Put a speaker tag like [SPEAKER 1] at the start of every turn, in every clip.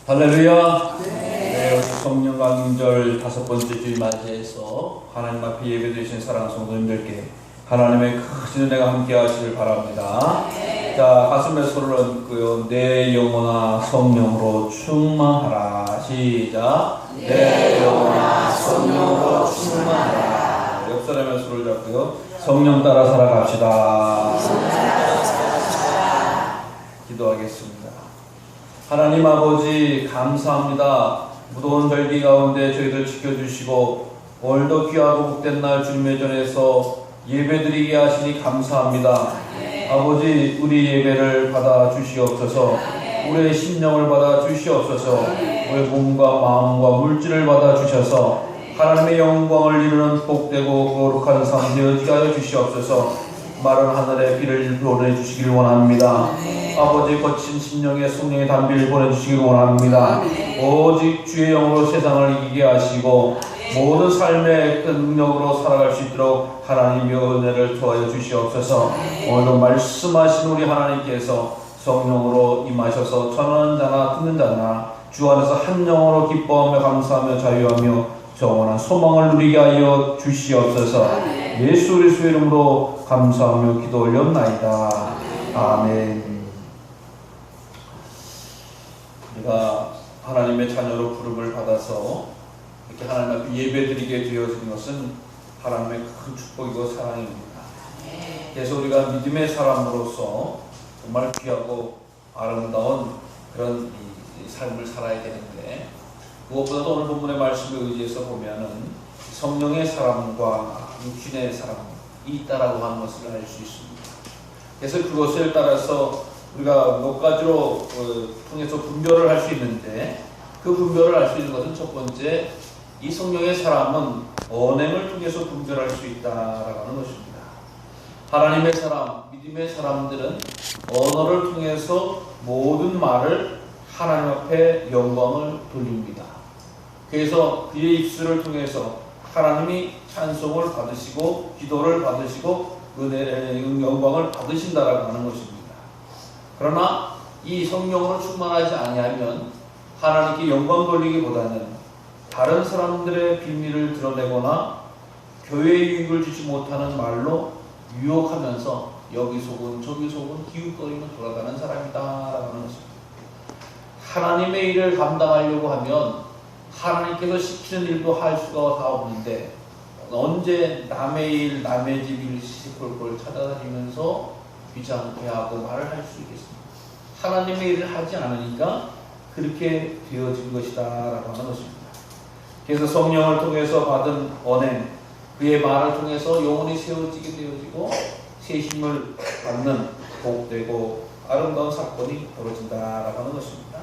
[SPEAKER 1] 할렐루야. 네, 성령 강림절 5번째 주일 맞이해서 하나님 앞에 예배드리신 사랑하는 성도님들께 하나님의 크신 은혜가 함께 하시길 바랍니다. 자, 가슴에 손을 얹고요. 내 영혼아 성령으로 충만하라. 시작. 내 영혼아 성령으로 충만하라. 옆 사람의 손을 잡고요. 성령 따라 살아갑시다. 기도하겠습니다. 하나님 아버지 감사합니다. 무더운 절기 가운데 저희들 지켜주시고 오늘도 귀하고 복된 날 주님의 전에서 예배드리게 하시니 감사합니다. 아버지 우리 예배를 받아 주시옵소서. 우리의 심령을 받아 주시옵소서. 우리의 몸과 마음과 물질을 받아 주셔서 하나님의 영광을 이루는 복되고 거룩한 삶 되어지게 하여 주시옵소서. 마른 하늘에 비를 보내주시길 원합니다. 아버지 거친 심령에 성령의 단비를 보내주시길 원합니다. 오직 주의 영으로 세상을 이기게 하시고 모든 삶의 큰 능력으로 살아갈 수 있도록 하나님의 은혜를 더하여 주시옵소서. 오늘도 말씀하신 우리 하나님께서 성령으로 임하셔서 전하는 자나 듣는 자나 주 안에서 한 영으로 기뻐하며 감사하며 자유하며 영원한 소망을 누리게 하여 주시옵소서. 예수 그리스도의 이름으로 감사하며 기도 올렸나이다. 아멘. 우리가 하나님의 자녀로 부름을 받아서 이렇게 하나님 앞에 예배드리게 되어진 것은 하나님의 큰 축복이고 사랑입니다. 그래서 우리가 믿음의 사람으로서 정말 귀하고 아름다운 그런 이 삶을 살아야 되는데, 무엇보다도 오늘 본문의 말씀을 의지해서 보면은 성령의 사람과 육신의 사람이 있다라고 하는 것을 알 수 있습니다. 그래서 그것을 따라서 우리가 몇 가지로 통해서 분별을 할 수 있는데, 그 분별을 할 수 있는 것은 첫 번째, 이 성령의 사람은 언행을 통해서 분별할 수 있다라고 하는 것입니다. 하나님의 사람, 믿음의 사람들은 언어를 통해서 모든 말을 하나님 앞에 영광을 돌립니다. 그래서 그의 입술을 통해서 하나님이 찬송을 받으시고 기도를 받으시고 은혜의 영광을 받으신다라고 하는 것입니다. 그러나 이 성령으로 충만하지 아니하면 하나님께 영광 돌리기보다는 다른 사람들의 비밀을 드러내거나 교회에 유익을 주지 못하는 말로 유혹하면서 여기 속은 저기 속은 기웃거리며 돌아가는 사람이다라고 하는 것입니다. 하나님의 일을 감당하려고 하면 하나님께서 시키는 일도 할 수가 다 없는데 언제 남의 일, 남의 집 일 시시콜콜 찾아다니면서 귀찮게 하고 말을 할 수 있겠습니까? 하나님의 일을 하지 않으니까 그렇게 되어진 것이다 라고 하는 것입니다. 그래서 성령을 통해서 받은 언행, 그의 말을 통해서 영혼이 세워지게 되어지고 새 힘을 받는 복되고 아름다운 사건이 벌어진다라고 하는 것입니다.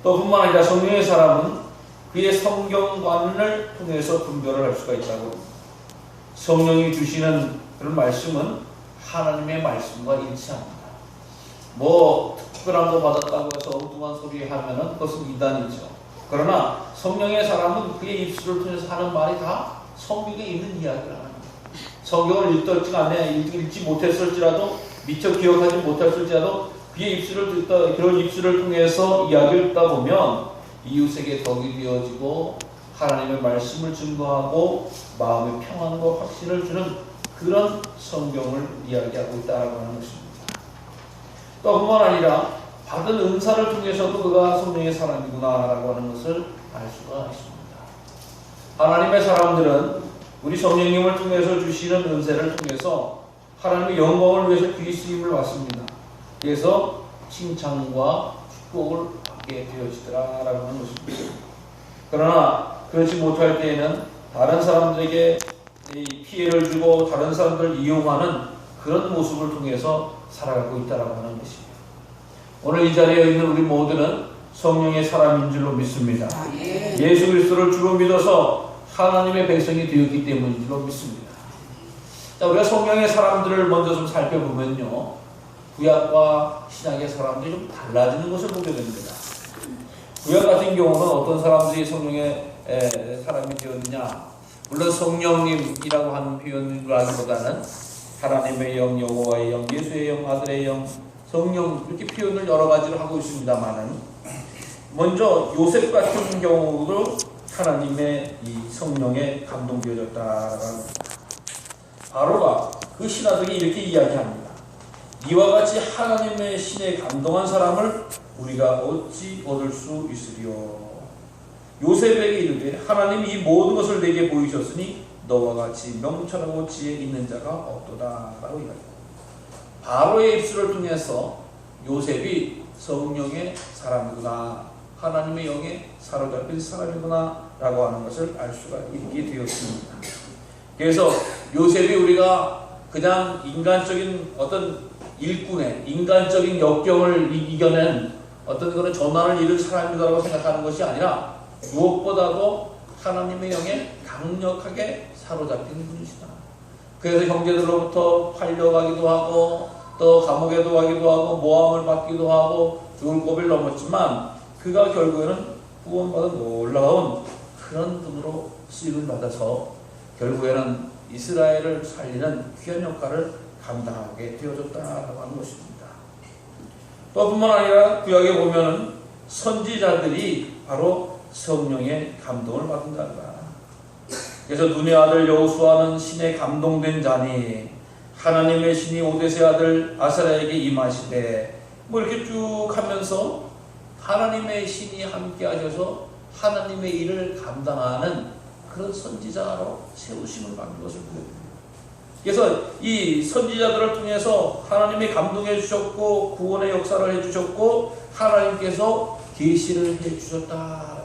[SPEAKER 1] 또 뿐만 아니라 성령의 사람은 그의 성경관을 통해서 분별을 할 수가 있다고 합니다. 성령이 주시는 그런 말씀은 하나님의 말씀과 일치합니다. 뭐 특별한 거 받았다고 해서 엉뚱한 소리 하면은 그것은 이단이죠. 그러나 성령의 사람은 그의 입술을 통해서 하는 말이 다 성경에 있는 이야기를 합니다. 성경을 읽지 못했을지라도 미처 기억하지 못했을지라도 그의 입술을 듣다, 그런 입술을 통해서 이야기를 듣다 보면 이웃에게 덕이 되어지고 하나님의 말씀을 증거하고 마음의 평안과 확신을 주는 그런 성경을 이야기하고 있다라고 하는 것입니다. 또 뿐만 아니라 받은 은사를 통해서도 그가 성령의 사람이구나라고 하는 것을 알 수가 있습니다. 하나님의 사람들은 우리 성령님을 통해서 주시는 은혜를 통해서 하나님의 영광을 위해서 귀히 쓰임을 받습니다. 그래서 칭찬과 축복을 받게 되어지더라라고 하는 것입니다. 그러나 그렇지 못할 때에는 다른 사람들에게 피해를 주고 다른 사람들을 이용하는 그런 모습을 통해서 살아가고 있다라고 하는 것입니다. 오늘 이 자리에 있는 우리 모두는 성령의 사람인 줄로 믿습니다. 예수 그리스도를 주로 믿어서 하나님의 백성이 되었기 때문인 줄로 믿습니다. 자, 우리가 성령의 사람들을 먼저 좀 살펴보면요, 구약과 신약의 사람들이 좀 달라지는 것을 보게 됩니다. 구약 같은 경우는 어떤 사람들이 성령의 사람이 되었느냐, 물론 성령님이라고 하는 표현을 하기보다는 하나님의 영, 여호와의 영, 예수의 영, 아들의 영, 성령 이렇게 표현을 여러 가지로 하고 있습니다만은 먼저 요셉 같은 경우도 하나님의 이 성령에 감동되어졌다라는 바로가 그 신하들이 이렇게 이야기합니다. 이와 같이 하나님의 신에 감동한 사람을 우리가 어찌 얻을 수 있으리요. 요셉에게 이르되 하나님이 이 모든 것을 내게 보이셨으니 너와 같이 명철하고 지혜 있는 자가 없도다 라고 이야기합니다. 바로의 입술을 통해서 요셉이 성령의 사람이구나, 하나님의 영에 사로잡힌 사람이구나 라고 하는 것을 알 수가 있게 되었습니다. 그래서 요셉이 우리가 그냥 인간적인 어떤 일꾼의 인간적인 역경을 이겨낸 어떤 그런 전환을 이룰 사람이라고 생각하는 것이 아니라 무엇보다도 하나님의 영에 강력하게 사로잡힌 분이시다. 그래서 형제들로부터 팔려가기도 하고 또 감옥에도 가기도 하고 모함을 받기도 하고 죽을 고비를 넘었지만 그가 결국에는 구원받은 놀라운 그런 분으로 쓰임을 받아서 결국에는 이스라엘을 살리는 귀한 역할을 감당하게 되어졌다라고 하는 것입니다. 또 뿐만 아니라 구약에 보면은 선지자들이 바로 성령의 감동을 받는다. 그래서 눈의 아들 여호수아는 신에 감동된 자니 하나님의 신이 오데세 아들 아사랴에게 임하시되 뭐 이렇게 쭉 하면서 하나님의 신이 함께 하셔서 하나님의 일을 감당하는 그런 선지자로 세우심을 받는 것을 보여줍니다. 그래서 이 선지자들을 통해서 하나님이 감동해 주셨고 구원의 역사를 해주셨고 하나님께서 계시를 해주셨다.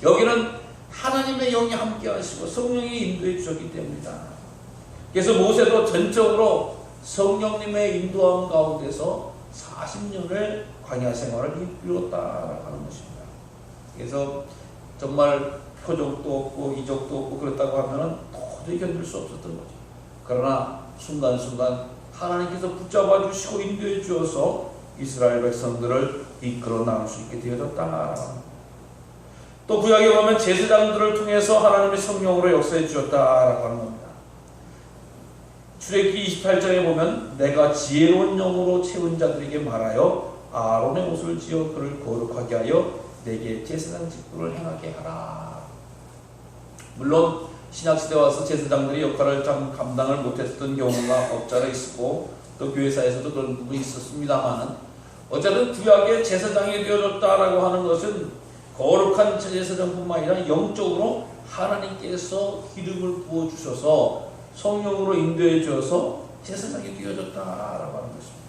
[SPEAKER 1] 여기는 하나님의 영이 함께 하시고 성령이 인도해 주셨기 때문이다. 그래서 모세도 전적으로 성령님의 인도함 가운데서 40년을 광야 생활을 이루었다라고 하는 것입니다. 그래서 정말 표적도 없고 이적도 없고 그렇다고 하면은 도저히 견딜 수 없었던 거죠. 그러나 순간순간 하나님께서 붙잡아 주시고 인도해 주어서 이스라엘 백성들을 이끌어 나갈 수 있게 되어졌다. 또 구약에 보면 제사장들을 통해서 하나님의 성령으로 역사해 주셨다라고 하는 겁니다. 출애굽기 28장에 보면 내가 지혜로운 영으로 채운 자들에게 말하여 아론의 옷을 지어 그를 거룩하게 하여 내게 제사장 직분을 행하게 하라. 물론 신약시대 와서 제사장들이 역할을 참 감당을 못했던 경우가 없잖아 있었고 또 교회사에서도 그런 부분이 있었습니다만은 어쨌든 구약의 제사장이 되어졌다라고 하는 것은 거룩한 제사장뿐만 아니라 영적으로 하나님께서 기름을 부어주셔서 성령으로 인도해 주어서 제사장이 되어졌다라고 하는 것입니다.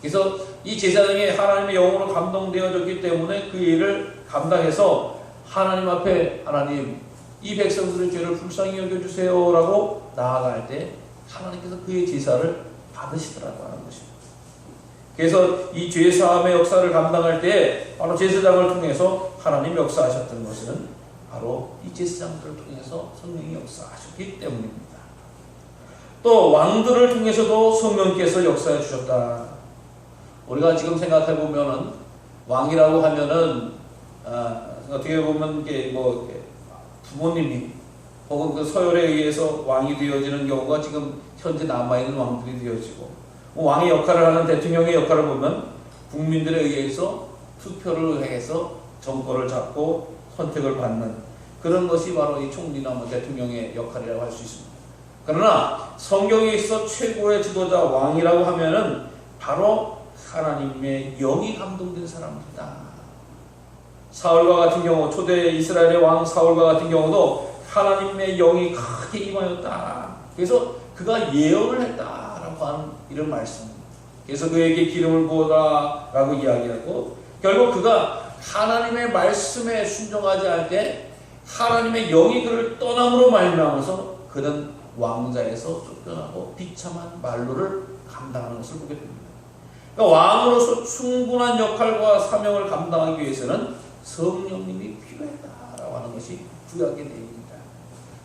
[SPEAKER 1] 그래서 이 제사장이 하나님의 영으로 감동되어졌기 때문에 그 일을 감당해서 하나님 앞에 하나님 이 백성들의 죄를 불쌍히 여겨주세요 라고 나아갈 때 하나님께서 그의 제사를 받으시더라고 하는 것입니다. 그래서 이 죄사함의 역사를 감당할 때 바로 제사장을 통해서 하나님 역사하셨던 것은 바로 이 제사장들을 통해서 성령이 역사하셨기 때문입니다. 또 왕들을 통해서도 성령께서 역사해 주셨다. 우리가 지금 생각해 보면은 왕이라고 하면은 어떻게 보면 이게 뭐 부모님이 혹은 그 서열에 의해서 왕이 되어지는 경우가 지금 현재 남아있는 왕들이 되어지고 왕의 역할을 하는 대통령의 역할을 보면 국민들에 의해서 투표를 해서 정권을 잡고 선택을 받는 그런 것이 바로 이 총리나 뭐 대통령의 역할이라고 할 수 있습니다. 그러나 성경에 있어 최고의 지도자 왕이라고 하면은 바로 하나님의 영이 감동된 사람입니다. 사울과 같은 경우 초대 이스라엘의 왕 사울과 같은 경우도 하나님의 영이 크게 임하였다. 그래서 그가 예언을 했다라고 하는 이런 말씀입니다. 그래서 그에게 기름을 부어라라고 이야기하고 결국 그가 하나님의 말씀에 순종하지 않을 때 하나님의 영이 그를 떠남으로 말미암아서 그는 왕자에서 쫓겨나고 비참한 말로를 감당하는 것을 보게 됩니다. 그러니까 왕으로서 충분한 역할과 사명을 감당하기 위해서는 성령님이 필요했다라고 하는 것이 구약의 내용입니다.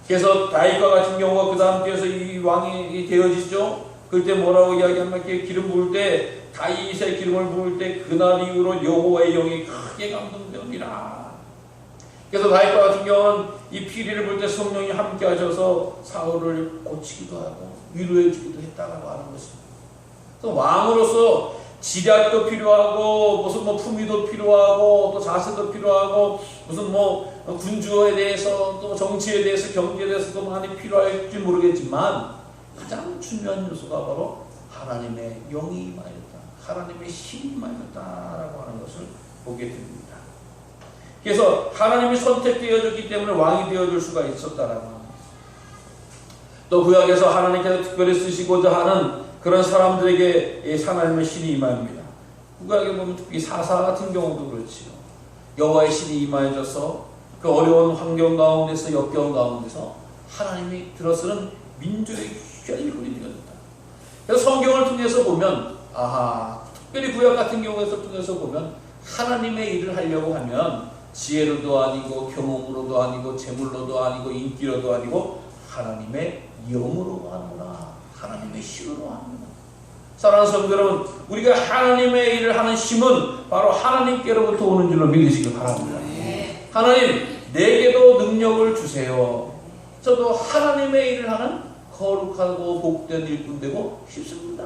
[SPEAKER 1] 그래서 다윗과 같은 경우가 그 다음 뒤에서 이 왕이 되어지죠. 그때 뭐라고 이야기하면 기름 부을 때 다윗의 기름을 부을 때 그날 이후로 여호와의 영이 크게 감동되었니라. 그래서 다윗과 같은 경우는 이 피리를 볼 때 성령이 함께 하셔서 사울을 고치기도 하고 위로해 주기도 했다라고 하는 것입니다. 그래서 왕으로서 지략도 필요하고 무슨 뭐 품위도 필요하고 또 자세도 필요하고 무슨 뭐 군주에 대해서 또 정치에 대해서 경제에 대해서도 많이 필요할지 모르겠지만 가장 중요한 요소가 바로 하나님의 영이 임하였다, 하나님의 신이 임하였다라고 하는 것을 보게 됩니다. 그래서 하나님이 선택되어졌기 때문에 왕이 되어줄 수가 있었다라고 합니다. 또 구약에서 하나님께서 특별히 쓰시고자 하는 그런 사람들에게 하나님의 신이 임합니다. 구약에 보면 특히 사사 같은 경우도 그렇지요. 여호와의 신이 임하여져서 그 어려운 환경 가운데서 역겨운 가운데서 하나님이 들어서는 민족의 귀한 일꾼이 되어졌다. 그래서 성경을 통해서 보면 특별히 구약 같은 경우에서 통해서 보면 하나님의 일을 하려고 하면 지혜로도 아니고 경험으로도 아니고 재물로도 아니고 인기로도 아니고 하나님의 영으로 하는구나, 하나님의 힘으로 하는구나. 사랑하는 성도 여러분, 우리가 하나님의 일을 하는 힘은 바로 하나님께로부터 오는 줄로 믿으시기 바랍니다. 하나님, 내게도 능력을 주세요. 저도 하나님의 일을 하는 거룩하고 복된 일꾼 되고 싶습니다.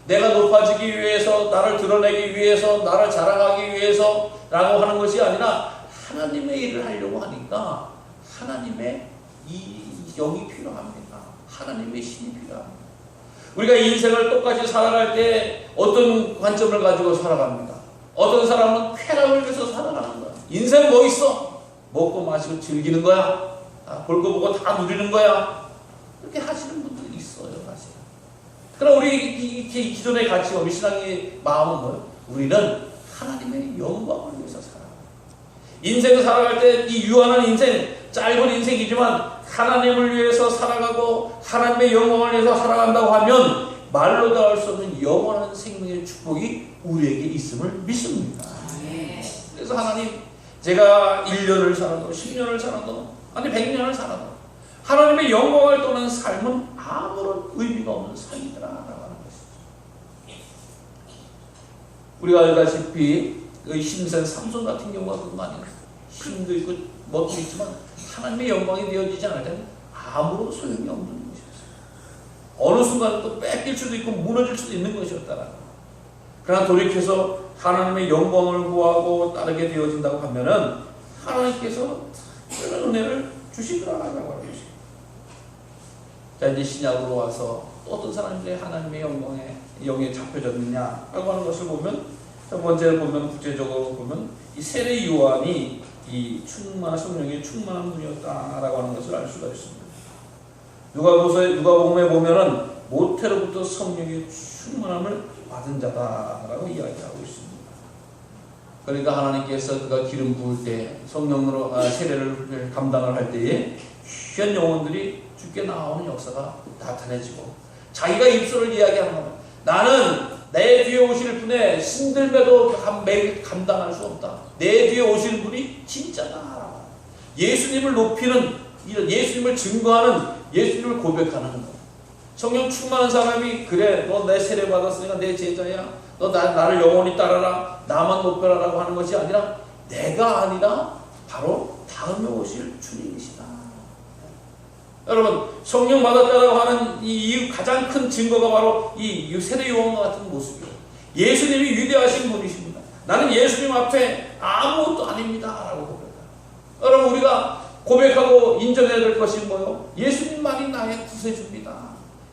[SPEAKER 1] 내가 높아지기 위해서, 나를 드러내기 위해서, 나를 자랑하기 위해서 라고 하는 것이 아니라 하나님의 일을 하려고 하니까 하나님의 이 영이 필요합니다. 하나님의 신이 필요합니다. 우리가 인생을 똑같이 살아갈 때 어떤 관점을 가지고 살아갑니다. 어떤 사람은 쾌락을 위해서 살아가는 거야. 인생 뭐 있어? 먹고 마시고 즐기는 거야. 볼 거 보고 다 누리는 거야. 그렇게 하시는 분들이 있어요, 사실. 그럼 우리 기존의 가치가 우리 신앙의 마음은 뭐예요? 우리는 하나님의 영광을 위해서 살아가요. 인생을 살아갈 때 이 유한한 인생, 짧은 인생이지만 하나님을 위해서 살아가고 하나님의 영광을 위해서 살아간다고 하면 말로 다 할 수 없는 영원한 생명의 축복이 우리에게 있음을 믿습니다. 그래서 하나님, 제가 1년을 살아도 10년을 살아도 아니 100년을 살아도 하나님의 영광을 떠난 삶은 아무런 의미가 없는 삶이다라고 하는 것이죠. 우리가 알다시피 그 힘센 삼손 같은 경우가 그런 거 아니에요. 힘도 있고 멋도 있지만 하나님의 영광이 되어지지 않을 때는 아무런 소용이 없는 것이었어요. 어느 순간 또 뺏길 수도 있고 무너질 수도 있는 것이었다라는 거예요. 그러나 돌이켜서 하나님의 영광을 구하고 따르게 되어진다고 하면은 하나님께서 그런 은혜를 주시더라라고 하는 것이죠. 자, 이제 신약으로 와서 또 어떤 사람들이 하나님의 영에 잡혀졌느냐라고 하는 것을 보면, 첫 번째로 보면, 구체적으로 보면 이 세례 요한이 이 성령의 충만한 분이었다라고 하는 것을 알 수가 있습니다. 누가복음에 보면은 모태로부터 성령의 충만함을 받은 자다라고 이야기하고 있습니다. 그러니까 하나님께서 그가 기름 부을 때 성령으로 세례를 감당을 할 때에 귀한 영혼들이 주께 나오는 역사가 나타내지고 자기가 입술을 이야기하는 겁니다. 나는 내 뒤에 오실 분의 신들매도 감당할 수 없다. 내 뒤에 오실 분이 진짜다. 예수님을 높이는, 예수님을 증거하는, 예수님을 고백하는 것. 성령 충만한 사람이 그래, 너 내 세례 받았으니까 내 제자야. 너 나를 영원히 따라라. 나만 높여라라고 하는 것이 아니라 내가 아니라 바로 다음에 오실 주님이시다. 여러분, 성령 받았다라고 하는 이 가장 큰 증거가 바로 이 세례 요한과 같은 모습이에요. 예수님이 위대하신 분이십니다. 나는 예수님 앞에 아무것도 아닙니다 라고 고백해요. 여러분, 우리가 고백하고 인정해야 될 것이 뭐예요? 예수님만이 나의 구세주입니다.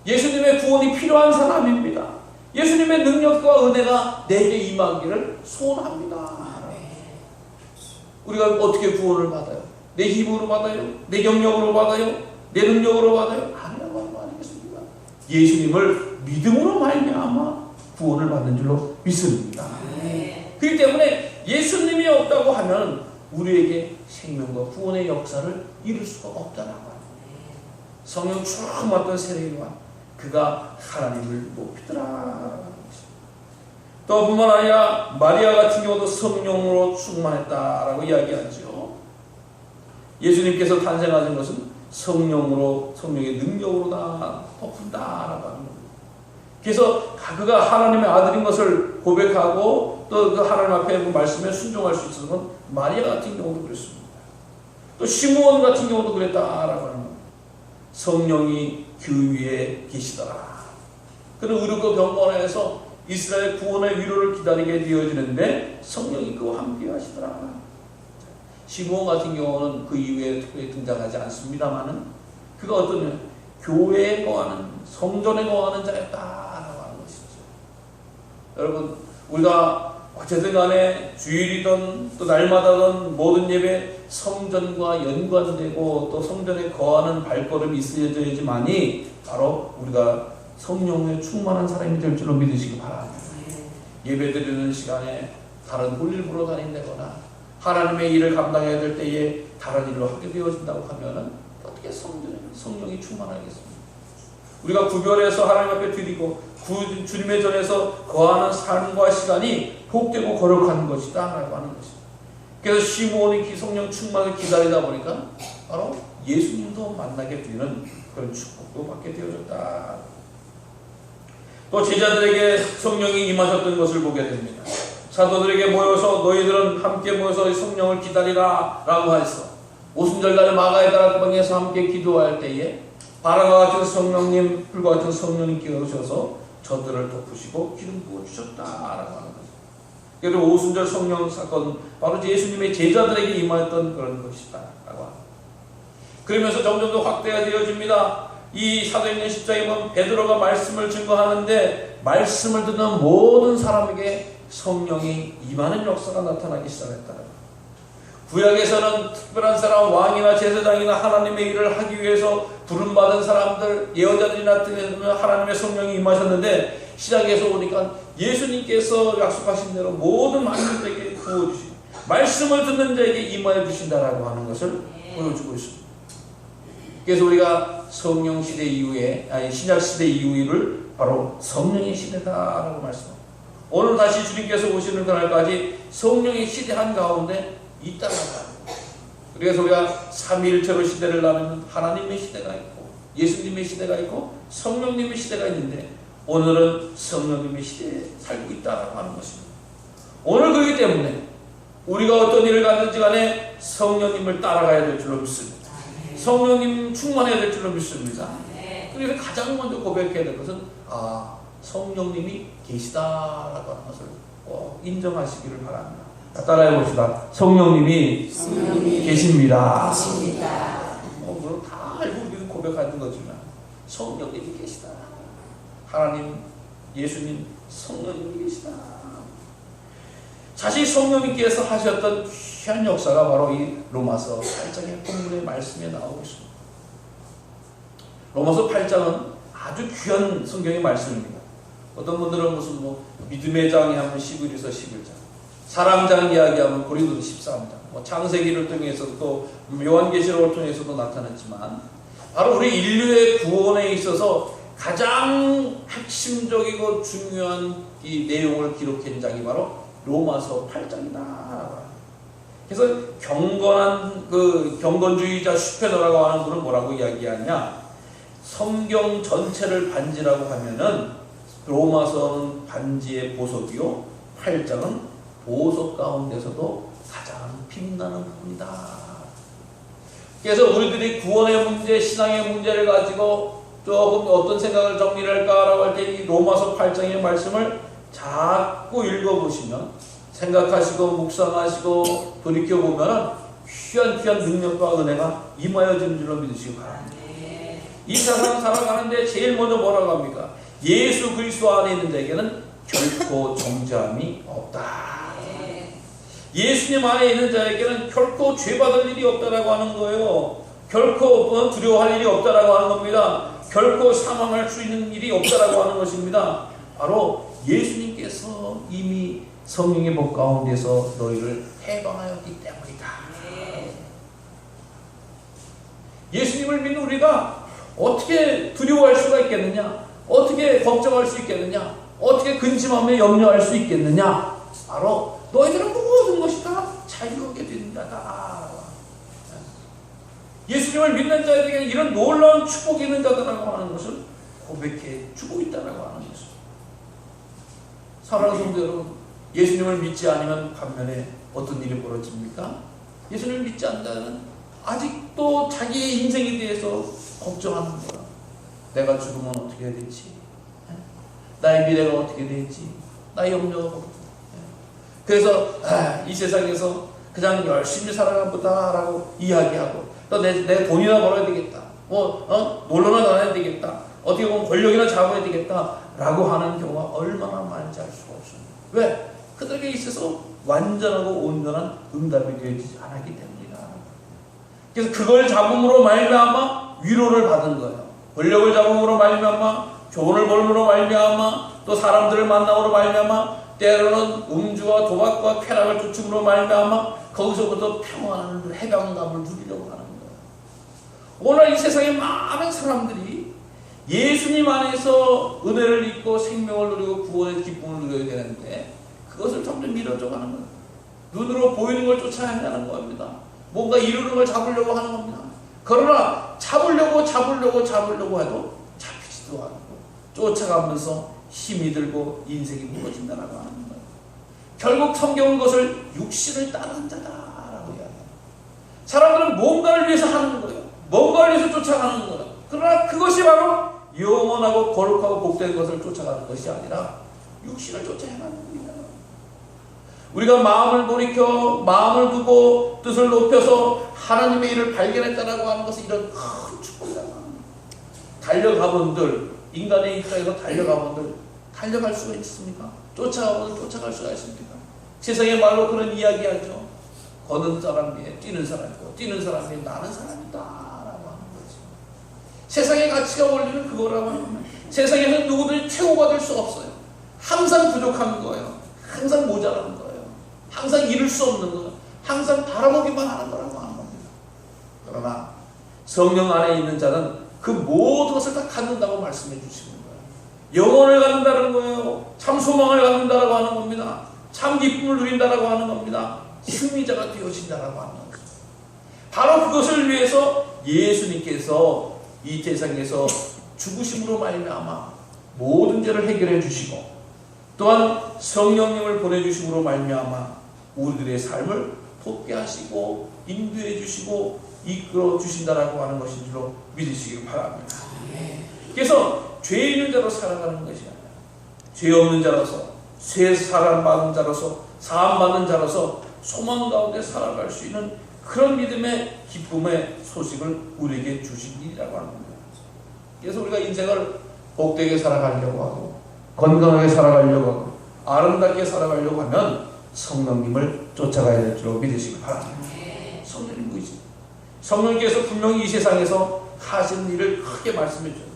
[SPEAKER 1] 예수님의 구원이 필요한 사람입니다. 예수님의 능력과 은혜가 내게 임하기를 소원합니다. 우리가 어떻게 구원을 받아요? 내 힘으로 받아요? 내 경력으로 받아요? 내 능력으로 받아요? 아니라고 하는 거 아니겠습니까? 예수님을 믿음으로 말미암아 구원을 받는 줄로 믿습니다. 그렇기 때문에 예수님이 없다고 하면 우리에게 생명과 구원의 역사를 이룰 수가 없다라고 합니다. 성령 충만했던 세례 요한, 그가 하나님을 높이더라. 또 뿐만 아니라 마리아 같은 경우도 성령으로 충만했다라고 이야기하죠. 예수님께서 탄생하신 것은 성령의 능력으로 다 덮은다라고 하는 겁니다. 그래서 그가 하나님의 아들인 것을 고백하고 또 그 하나님 앞에 말씀에 순종할 수 있었던 건 마리아 같은 경우도 그랬습니다. 또 시므온 같은 경우도 그랬다라고 하는 겁니다. 성령이 그 위에 계시더라. 그는 의롭고 경건해서 이스라엘 구원의 위로를 기다리게 되어지는데 성령이 그와 함께 하시더라. 시므온 같은 경우는 그 이후에 특별히 등장하지 않습니다만은 그가 어떤 교회에 거하는 성전에 거하는 자였다라고 하는 것이죠. 여러분, 우리가 어쨌든 간에 주일이든 또 날마다든 모든 예배 성전과 연관되고 또 성전에 거하는 발걸음이 있어야지만이 바로 우리가 성령에 충만한 사람이 될 줄로 믿으시기 바랍니다. 예배 드리는 시간에 다른 볼일 보러 다닌다거나 하나님의 일을 감당해야 될 때에 다른 일을 하게 되어진다고 하면은 어떻게 성령이 충만하겠습니까? 우리가 구별해서 하나님 앞에 드리고 주님의 전에서 거하는 삶과 시간이 복되고 거룩한 것이다 라고 하는 것입니다. 그래서 시므온이 성령 충만을 기다리다 보니까 바로 예수님도 만나게 되는 그런 축복도 받게 되어졌다. 또 제자들에게 성령이 임하셨던 것을 보게 됩니다. 사도들에게 모여서 너희들은 함께 모여서 성령을 기다리라 라고 해서 오순절날 마가의 다락방에서 함께 기도할 때에 바람과 같은 성령님, 불과 같은 성령님께 오셔서 저들을 덮으시고 기름 부어주셨다라고 하는 거죠. 그래서 오순절 성령 사건, 바로 예수님의 제자들에게 임하였던 그런 것이다 라고 합니다. 그러면서 점점 더 확대가 되어집니다. 이 사도행전 10장에 보면 베드로가 말씀을 증거하는데 말씀을 듣는 모든 사람에게 성령이 임하는 역사가 나타나기 시작했다. 구약에서는 특별한 사람, 왕이나 제사장이나 하나님의 일을 하기 위해서 부름받은 사람들, 예언자들이 나타내면 하나님의 성령이 임하셨는데 신약에서 오니까 예수님께서 약속하신 대로 모든 만민들에게 부어주시고 말씀을 듣는 자에게 임하여 주신다라고 하는 것을 보여주고 있습니다. 그래서 우리가 성령 시대 이후에, 신약 시대 이후를 바로 성령의 시대다라고 말씀합니다. 오늘 다시 주님께서 오시는 그날까지 성령의 시대 한가운데 있다고 합니다. 그래서 우리가 삼위일체로 시대를 나누면 하나님의 시대가 있고 예수님의 시대가 있고 성령님의 시대가 있는데 오늘은 성령님의 시대에 살고 있다고 하는 것입니다. 오늘 그렇기 때문에 우리가 어떤 일을 가든지 간에 성령님을 따라가야 될 줄로 믿습니다. 성령님 충만해야 될 줄로 믿습니다. 그래서 가장 먼저 고백해야 될 것은 성령님이 계시다라고 하는 것을 꼭 인정하시기를 바랍니다. 따라해 봅시다. 성령님이 계십니다. 물론 다 알고 우리는 고백하는 거지만 성령님이 계시다. 하나님, 예수님, 성령님이 계시다. 사실 성령님께서 하셨던 귀한 역사가 바로 이 로마서 8장의 본문의 말씀에 나오고 있습니다. 로마서 8장은 아주 귀한 성경의 말씀입니다. 어떤 분들은 무슨 믿음의 장이 하면 11에서 11장, 사랑장 이야기하면 고린도서 13장, 창세기를 통해서 또 요한계시록을 통해서도 나타났지만 바로 우리 인류의 구원에 있어서 가장 핵심적이고 중요한 이 내용을 기록한 장이 바로 로마서 8장이다. 그래서 경건한 경건주의자 슈페너라고 하는 분은 뭐라고 이야기하냐? 성경 전체를 반지라고 하면은 로마서는 반지의 보석이요, 8장은 보석 가운데서도 가장 빛나는 부분이다. 그래서 우리들이 구원의 문제, 신앙의 문제를 가지고 조금 어떤 생각을 정리를 할까라고 할 때 이 로마서 8장의 말씀을 자꾸 읽어보시면, 생각하시고 묵상하시고 돌이켜보면 귀한 능력과 은혜가 임하여지는 줄로 믿으시기 바랍니다. 이 세상 살아가는데 제일 먼저 뭐라고 합니까? 예수 그리스도 안에 있는 자에게는 결코 정죄함이 없다. 예수님 안에 있는 자에게는 결코 죄받을 일이 없다라고 하는 거예요. 결코 두려워할 일이 없다라고 하는 겁니다. 결코 사망할 수 있는 일이 없다라고 하는 것입니다. 바로 예수님께서 이미 성령의 복 가운데서 너희를 해방하였기 때문이다. 예수님을 믿는 우리가 어떻게 두려워할 수가 있겠느냐? 어떻게 걱정할 수 있겠느냐? 어떻게 근심하며 염려할 수 있겠느냐? 바로 너희들은 모든 것이 다 자유하게 된 자다. 예수님을 믿는 자에게 이런 놀라운 축복이 있는 자다라고 하는 것을 고백해 주고 있다라고 하는 것입니다. 사랑하는 성도 여러분, 예수님을 믿지 않으면 반면에 어떤 일이 벌어집니까? 예수님을 믿지 않는 자는 아직도 자기의 인생에 대해서 걱정하는 거야. 내가 죽으면 어떻게 해야 될지, 나의 미래가 어떻게 될지,
[SPEAKER 2] 나 염려하고. 그래서 이 세상에서 그냥 열심히 살아가 보다라고 이야기하고, 또 내 돈이나 벌어야 되겠다, 놀러나 다녀야 되겠다, 어떻게 보면 권력이나 잡아야 되겠다 라고 하는 경우가 얼마나 많은지 알 수가 없습니다. 왜? 그들에게 있어서 완전하고 온전한 응답이 되지 않았기 때문이다. 그래서 그걸 잡음으로 말미암아 위로를 받은 거예요. 권력을 잡음으로 말미암아, 교훈을 벌므로 말미암아, 또 사람들을 만남으로 말미암아, 때로는 음주와 도박과 쾌락을 쫓음으로 말미암아 거기서부터 평안한 해방감을 누리려고 하는 거예요. 오늘 이 세상에 많은 사람들이 예수님 안에서 은혜를 입고 생명을 누리고 구원의 기쁨을 누려야 되는데 그것을 점점 미뤄져 가는 거예요. 눈으로 보이는 걸 쫓아야하는 겁니다. 뭔가 이루는 걸 잡으려고 하는 겁니다. 그러나 잡으려고 해도 잡히지도 않고 쫓아가면서 힘이 들고 인생이 무너진다라고 하는 거예요. 결국 성경은 그것을 육신을 따르는 자다라고 이야기해요. 사람들은 뭔가를 위해서 하는 거예요. 뭔가를 위해서 쫓아가는 거예요. 그러나 그것이 바로 영원하고 거룩하고 복된 것을 쫓아가는 것이 아니라 육신을 쫓아야하는 겁니다. 우리가 마음을 돌이켜 마음을 두고 뜻을 높여서 하나님의 일을 발견했다라고 하는 것은 이런 큰 축복이라고 합니다. 달려가본들, 인간의 입장에서 달려가본들 달려갈 수가 있습니까? 쫓아가본들 쫓아갈 수가 있습니까? 세상의 말로 그런 이야기하죠. 걷는 사람이 뛰는 사람이고 뛰는 사람이 나는 사람이다 라고 하는 거죠. 세상의 가치가 원리는 그거라고 하는 겁니다. 세상에서 누구든지 최고가 될 수 없어요. 항상 부족한 거예요. 항상 모자라는 거예요. 항상 이룰 수 없는 거예요. 항상 바라보기만 하는 거라고 하는 겁니다. 그러나 성령 안에 있는 자는 그 모든 것을 다 갖는다고 말씀해 주시는 거예요. 영혼을 갖는다는 거예요. 참 소망을 갖는다라고 하는 겁니다. 참 기쁨을 누린다라고 하는 겁니다. 승리자가 되어진다라고 하는 거죠. 바로 그것을 위해서 예수님께서 이 세상에서 죽으심으로 말미암아 모든 죄를 해결해 주시고 또한 성령님을 보내주심으로 말미암아 우리들의 삶을 돕게 하시고 인도해 주시고 이끌어 주신다라고 하는 것인 줄로 믿으시길 바랍니다. 그래서 죄 있는 자로 살아가는 것이 아니라 죄 없는 자로서 새 사랑받은 자로서 사함받는 자로서 소망 가운데 살아갈 수 있는 그런 믿음의 기쁨의 소식을 우리에게 주신 일이라고 하는 겁니다. 그래서 우리가 인생을 복되게 살아가려고 하고 건강하게 살아가려고 하고 아름답게 살아가려고 하면 성령님을 쫓아가야 될 줄 믿으시기 바랍니다. 성령님 보이죠? 성령님께서 분명히 이 세상에서 하시는 일을 크게 말씀해 주셨어요.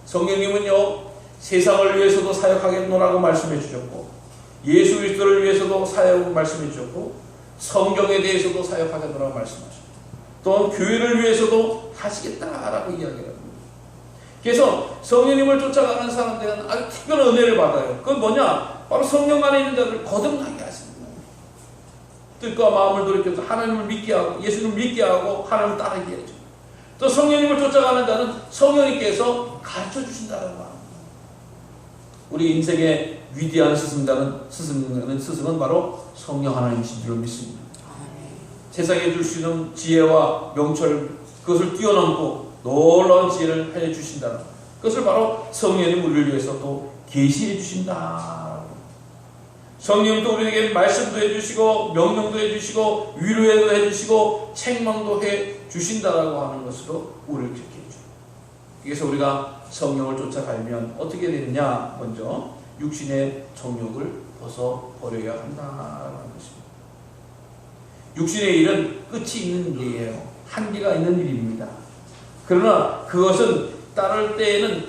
[SPEAKER 2] 성령님은요 세상을 위해서도 사역하겠노라고 말씀해 주셨고 예수 그리스도를 위해서도 사역을 말씀해 주셨고 성경에 대해서도 사역하겠노라고 말씀하셨고 또한 교회를 위해서도 하시겠다라고 이야기를 합니다. 그래서 성령님을 쫓아가는 사람들은 아주 특별한 은혜를 받아요. 그건 뭐냐? 바로 성령 안에 있는 자들을 거듭나게 하시는 거예요. 뜻과 마음을 돌이켜서 하나님을 믿게 하고 예수님을 믿게 하고 하나님을 따르게 해야죠. 또 성령님을 쫓아가는 자는 성령님께서 가르쳐 주신다는 거예요. 우리 인생의 위대한 스승은 바로 성령 하나님이신 줄 믿습니다. 세상에 줄 수 있는 지혜와 명철 그것을 뛰어넘고 놀라운 지혜를 해 주신다. 그것을 바로 성령님 우리를 위해서 또 계시해 주신다. 성령님도 우리에게 말씀도 해주시고 명령도 해주시고 위로도 해주시고 책망도 해주신다라고 하는 것으로 우리를 지켜 줍니다. 그래서 우리가 성령을 쫓아가면 어떻게 되느냐? 먼저 육신의 정욕을 벗어버려야 한다라는 것입니다. 육신의 일은 끝이 있는 일이에요. 한계가 있는 일입니다. 그러나 그것은 따를 때에는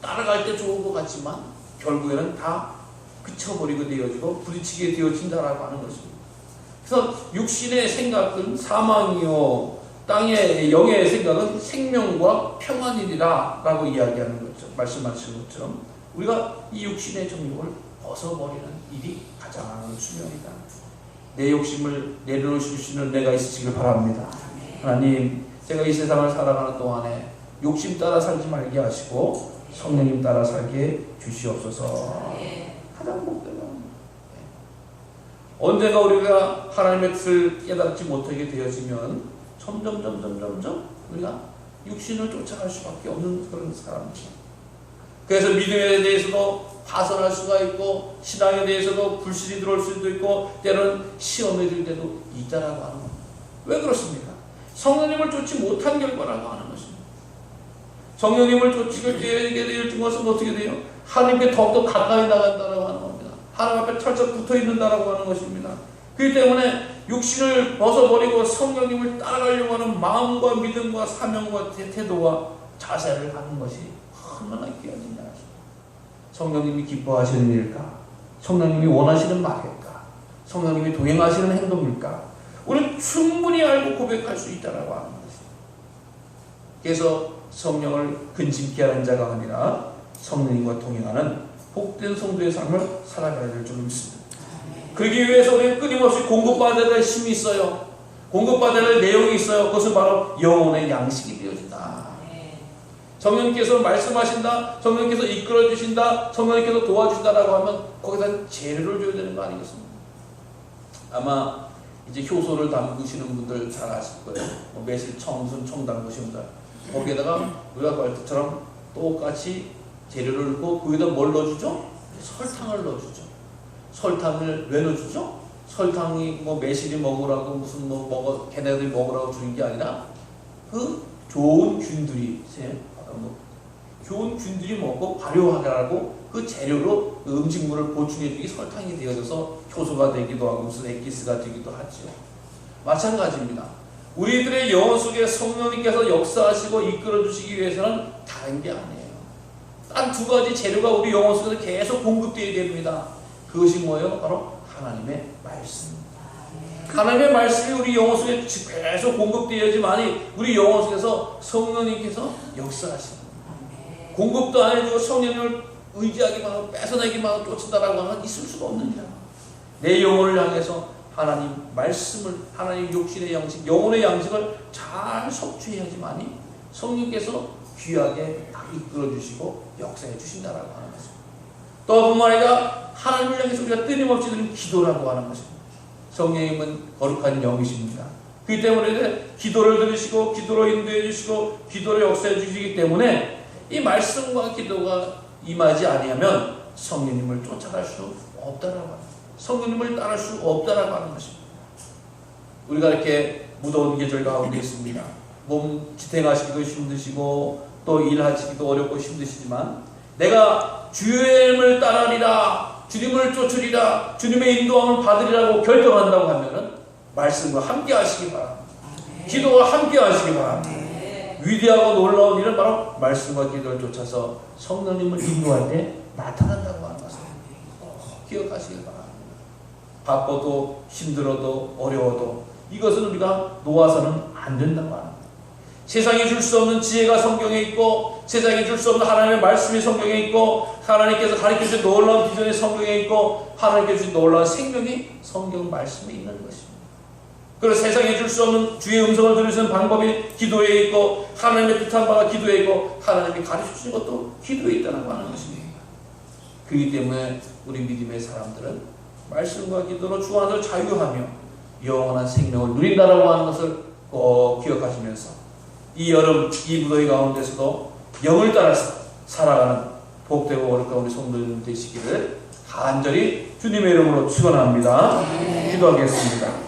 [SPEAKER 2] 따라갈 때 좋은 것 같지만 결국에는 다 그쳐버리고 되어지고 부딪히게 되어진다라고 하는 것입니다. 그래서 육신의 생각은 사망이요 땅의 영의 생각은 생명과 평안이리라 라고 이야기하는 거죠. 말씀하신 것처럼 우리가 이 육신의 정욕을 벗어버리는 일이 가장 중요합니다. 내 욕심을 내려놓으실 수 있는 은혜가 있으시길 바랍니다. 하나님, 제가 이 세상을 살아가는 동안에 욕심 따라 살지 말게 하시고 성령님 따라 살게 주시옵소서. 가장 복되는 언제가 우리가 하나님의 뜻을 깨닫지 못하게 되어지면 점점 우리가 육신을 쫓아갈 수밖에 없는 그런 사람입니다. 그래서 믿음에 대해서도 파선할 수가 있고 신앙에 대해서도 불신이 들어올 수도 있고 때로는 시험에 들 때도 있다라고 하는 겁니다. 왜 그렇습니까? 성령님을 쫓지 못한 결과라고 하는 것입니다. 성령님을 쫓게 되는 것은 어떻게 돼요? 하나님께 더욱더 가까이 나간다라고 하는 겁니다. 하나님 앞에 철저히 붙어 있는다라고 하는 것입니다. 그렇기 때문에 육신을 벗어버리고 성령님을 따라가려고 하는 마음과 믿음과 사명과 태도와 자세를 갖는 것이 얼마나 귀하냐. 성령님이 기뻐하시는 일일까? 성령님이 원하시는 말일까? 성령님이 동행하시는 행동일까? 우리는 충분히 알고 고백할 수 있다라고 하는 것입니다. 그래서 성령을 근심케 하는 자가 아니라 성령님과 동행하는 복된 성도의 삶을 살아가야 될 줄 믿습니다. 그러기 위해서 우리는 끊임없이 공급받아야 될 힘이 있어요. 공급받아야 될 내용이 있어요. 그것은 바로 영혼의 양식이 되어진다. 성령님께서 말씀하신다, 성령님께서 이끌어 주신다, 성령님께서 도와주신다라고 하면 거기다 재료를 줘야 되는 거 아니겠습니까? 아마 이제 효소를 담그시는 분들 잘 아실 거예요. 매실, 청순, 청당 보시는 분들 거기에다가 우리가 말 때처럼 똑같이 재료를 넣고 거기다 뭘 넣어주죠? 설탕을 넣어주죠. 설탕을 왜 넣어주죠? 설탕이 뭐 매실이 먹으라고 무슨 뭐 걔네들이 먹으라고 주는 게 아니라 그 좋은 균들이 좋은 균들이 먹고 발효하라고 그 재료로 그 음식물을 보충해주기 설탕이 되어져서 효소가 되기도 하고 무슨 액기스가 되기도 하죠. 마찬가지입니다. 우리들의 영혼 속에 성령님께서 역사하시고 이끌어주시기 위해서는 다른 게 아니에요. 단 두 가지 재료가 우리 영혼 속에서 계속 공급되어야 됩니다. 그것이 뭐예요? 바로 하나님의 말씀입니다. 하나님의 말씀이 우리 영혼 속에 계속 공급되어야지만이 우리 영혼 속에서 성령님께서 역사하시는 거예요. 공급도 안 해주고 성령님을 의지하기만 하고 뺏어내기만 하고 쫓는다라고 하면 있을 수가 없는 일이야. 내 영혼을 향해서 하나님 말씀을, 하나님 욕심의 양식, 영혼의 양식을 잘 섭취해야지만이 성령께서 귀하게 이끌어 주시고 역사해 주신다라고 하는 것입니다. 또 뿐만 아니라 하나님을 향해서 우리가 끊임없이 드리는 기도라고 하는 것입니다. 성령님은 거룩한 영이십니다. 그렇기 때문에 기도를 들으시고 기도로 인도해 주시고 기도로 역사해 주시기 때문에 이 말씀과 기도가 임하지 아니하면 성령님을 쫓아갈 수 없다라고 합니다. 성령님을 따를 수 없다라고 하는 것입니다. 우리가 이렇게 무더운 계절 가운데 있습니다. 몸 지탱하시기도 힘드시고 또 일하시기도 어렵고 힘드시지만 내가 주의 이름을 따르리라, 주님을 쫓으리라, 주님의 인도함을 받으리라고 결정한다고 하면은 말씀과 함께 하시기 바랍니다. 기도와 함께 하시기 바랍니다. 위대하고 놀라운 일은 바로 말씀과 기도를 쫓아서 성령님을 인도할 때 나타난다고 하는 것을 기억하시기 바랍니다. 바빠도 힘들어도 어려워도 이것은 우리가 놓아서는 안 된다고 합니다. 세상에 줄 수 없는 지혜가 성경에 있고 세상에 줄 수 없는 하나님의 말씀이 성경에 있고 하나님께서 가르쳐주신 놀라운 비전이 성경에 있고 하나님께서 주신 놀라운 생명이 성경 말씀에 있는 것입니다. 그리고 세상에 줄 수 없는 주의 음성을 들을 수 있는 방법이 기도에 있고 하나님의 뜻한 바가 기도에 있고 하나님이 가르쳐주신 것도 기도에 있다고 하는 것입니다. 그렇기 때문에 우리 믿음의 사람들은 말씀과 기도로 주 안에서 자유하며 영원한 생명을 누린다라고 하는 것을 꼭 기억하시면서 이 여름 이 무더위 가운데서도 영을 따라서 살아가는 복되고 거룩한 우리 성도님 되시기를 간절히 주님의 이름으로 축원합니다. 기도하겠습니다.